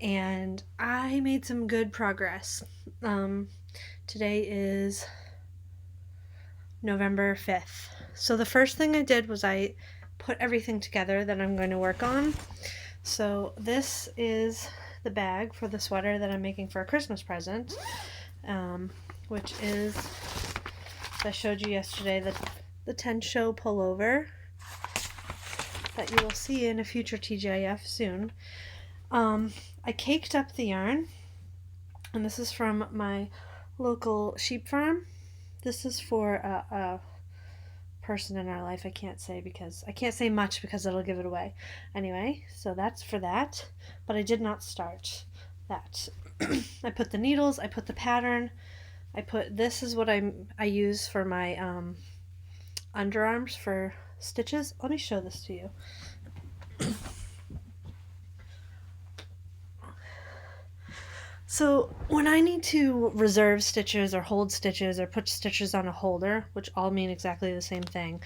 and I made some good progress. Today is November 5th. So the first thing I did was I put everything together that I'm going to work on. So this is the bag for the sweater that I'm making for a Christmas present, which is, as I showed you yesterday, the 10 show pullover that you will see in a future TGIF soon. I caked up the yarn, and this is from my local sheep farm. This is for a person in our life. I can't say much because it'll give it away. Anyway, so that's for that, but I did not start that. I put the needles, I put the pattern, this is what I use for my underarms for stitches. Let me show this to you. So when I need to reserve stitches or hold stitches or put stitches on a holder, which all mean exactly the same thing,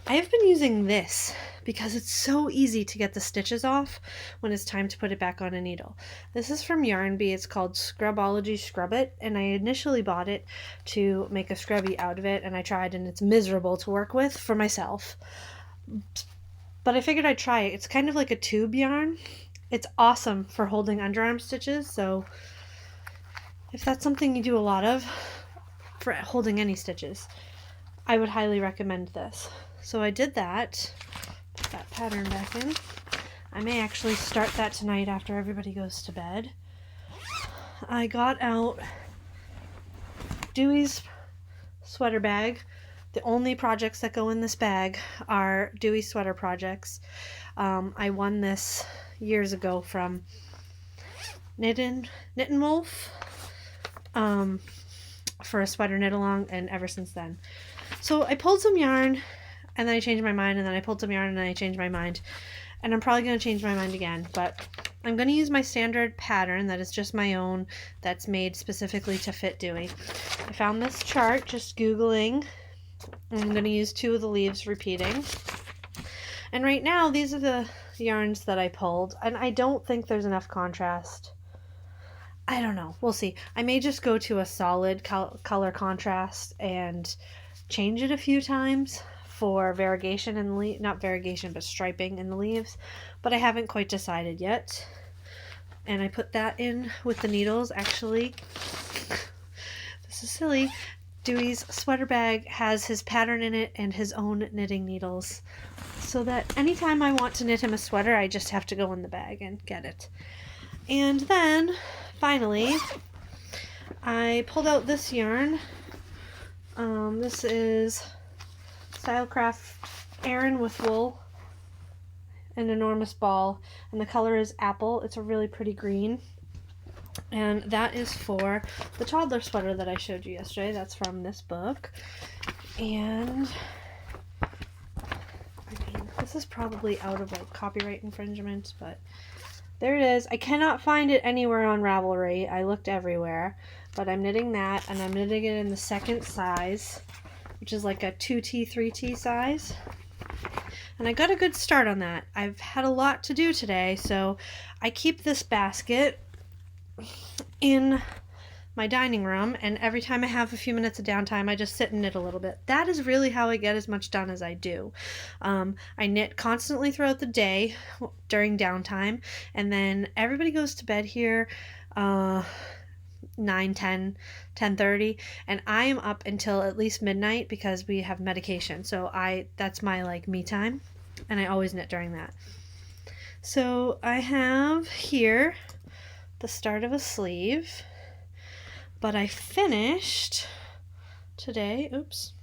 I have been using this because it's so easy to get the stitches off when it's time to put it back on a needle. This is from Yarn Bee. It's called Scrubology Scrub It, and I initially bought it to make a scrubby out of it, and I tried, and it's miserable to work with for myself. But I figured I'd try it. It's kind of like a tube yarn. It's awesome for holding underarm stitches, so if that's something you do a lot of for holding any stitches, I would highly recommend this. So I did that, put that pattern back in. I may actually start that tonight after everybody goes to bed. I got out Dewey's sweater bag. The only projects that go in this bag are Dewey sweater projects. I won this years ago from Knittin' Wolf for a sweater knit along, and ever since then. So I pulled some yarn, and then I changed my mind, and then I pulled some yarn, and then I changed my mind. And I'm probably going to change my mind again, but I'm going to use my standard pattern that is just my own, that's made specifically to fit Dewey. I found this chart just Googling. I'm going to use 2 of the leaves repeating. And right now, these are the yarns that I pulled, and I don't think there's enough contrast. I don't know. We'll see. I may just go to a solid color contrast and change it a few times for variegation in the not variegation, but striping in the leaves, but I haven't quite decided yet. And I put that in with the needles. Actually, this is silly. Dewey's sweater bag has his pattern in it and his own knitting needles, so that anytime I want to knit him a sweater, I just have to go in the bag and get it. And then finally, I pulled out this yarn. This is Stylecraft Aran with wool, an enormous ball, and the color is apple. It's a really pretty green, and that is for the toddler sweater that I showed you yesterday. That's from this book, and I mean, this is probably out of like copyright infringement, but there it is. I cannot find it anywhere on Ravelry. I looked everywhere, but I'm knitting that, and I'm knitting it in the second size, which is like a 2T, 3T size. And I got a good start on that. I've had a lot to do today, so I keep this basket in my dining room, and every time I have a few minutes of downtime, I just sit and knit a little bit. That is really how I get as much done as I do. I knit constantly throughout the day during downtime, and then everybody goes to bed here 9, 10, 10:30, and I am up until at least midnight because we have medication. So that's my like me time, and I always knit during that. So I have here the start of a sleeve, but I finished today, oops,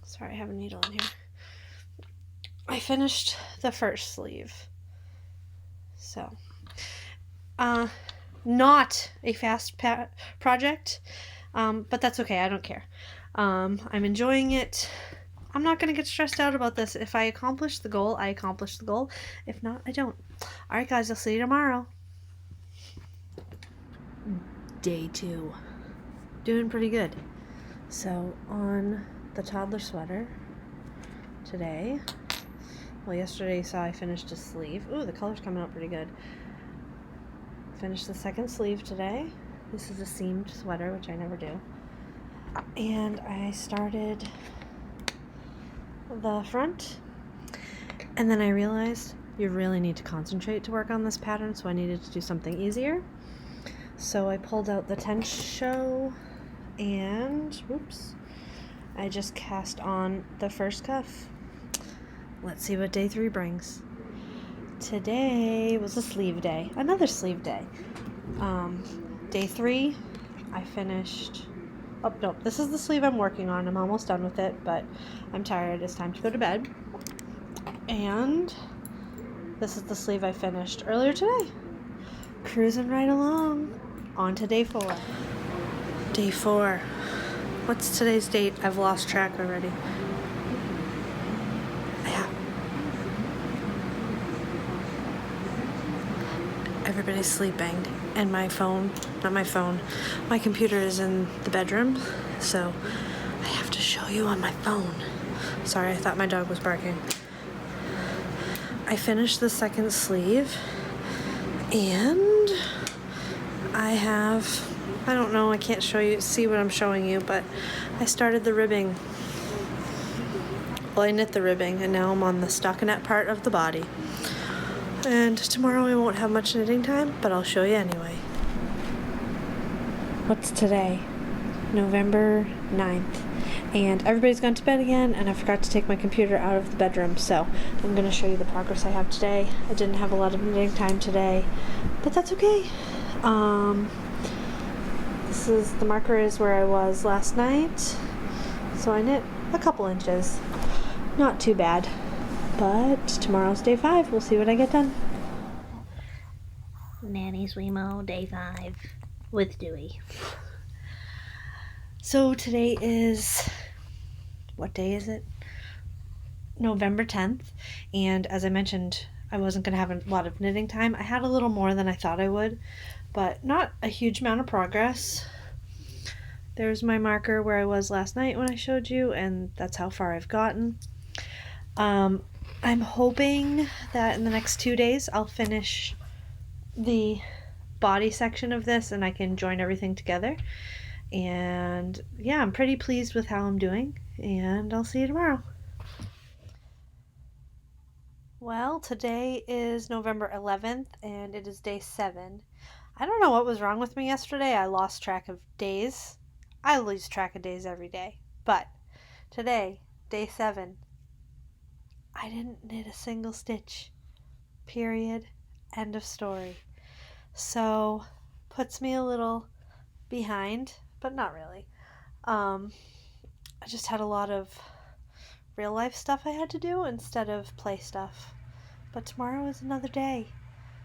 sorry, I have a needle in here. I finished the first sleeve. So, not a fast project, but that's okay. I don't care. I'm enjoying it. I'm not going to get stressed out about this. If I accomplish the goal, I accomplish the goal. If not, I don't. All right, guys, I'll see you tomorrow. Day 2. Doing pretty good. So, on the toddler sweater today, well, yesterday you saw I finished a sleeve. Ooh, the color's coming out pretty good. finished the second sleeve today. This is a seamed sweater, which I never do. And I started the front, and then I realized you really need to concentrate to work on this pattern, so I needed to do something easier. So I pulled out the tension and whoops, I just cast on the first cuff. Let's see what day 3 brings. Today was a sleeve day, another sleeve day. Day 3, I finished. Oh no, this is the sleeve I'm working on. I'm almost done with it, but I'm tired. It's time to go to bed. And this is the sleeve I finished earlier today. Cruising right along. On to day 4. Day 4. What's today's date? I've lost track already. Everybody's sleeping, and my computer is in the bedroom, so I have to show you on my phone. Sorry, I thought my dog was barking. I finished the second sleeve, and I don't know, I can't see what I'm showing you, but I started the ribbing. Well, I knit the ribbing, and now I'm on the stockinette part of the body. And tomorrow I won't have much knitting time, but I'll show you anyway. What's today? November 9th. And everybody's gone to bed again, and I forgot to take my computer out of the bedroom, so I'm going to show you the progress I have today. I didn't have a lot of knitting time today, but that's okay. The marker is where I was last night, so I knit a couple inches. Not too bad. But tomorrow's day 5. We'll see what I get done. NaKniSweMo day 5 with Dewey. So today is, what day is it? November 10th. And as I mentioned, I wasn't going to have a lot of knitting time. I had a little more than I thought I would, but not a huge amount of progress. There's my marker where I was last night when I showed you, and that's how far I've gotten. I'm hoping that in the next 2 days I'll finish the body section of this and I can join everything together. And yeah, I'm pretty pleased with how I'm doing, and I'll see you tomorrow. Well, today is November 11th and it is day 7. I don't know what was wrong with me yesterday. I lost track of days. I lose track of days every day. But today, day 7, I didn't knit a single stitch. Period. End of story. So, puts me a little behind, but not really. I just had a lot of real life stuff I had to do instead of play stuff. But tomorrow is another day.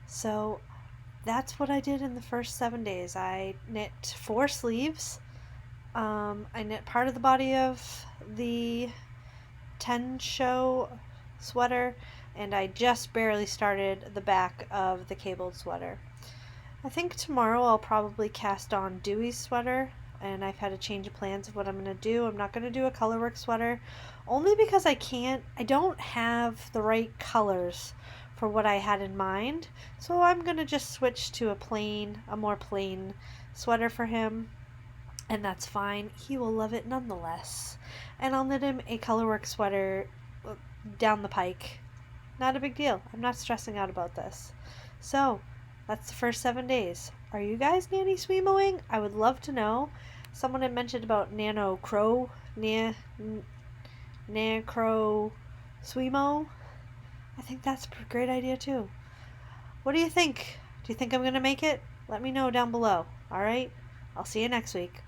So, that's what I did in the first 7 days. I knit 4 sleeves. I knit part of the body of the 10 show sweater, and I just barely started the back of the cabled sweater. I think tomorrow I'll probably cast on Dewey's sweater, and I've had a change of plans of what I'm going to do. I'm not going to do a colorwork sweater, only because I don't have the right colors for what I had in mind, so I'm going to just switch to a more plain sweater for him, and that's fine. He will love it nonetheless. And I'll knit him a colorwork sweater down the pike. Not a big deal. I'm not stressing out about this. So, that's the first 7 days. Are you guys NaKniSweMoing? I would love to know. Someone had mentioned about NaKniSweMo. I think that's a great idea too. What do you think? Do you think I'm going to make it? Let me know down below. Alright? I'll see you next week.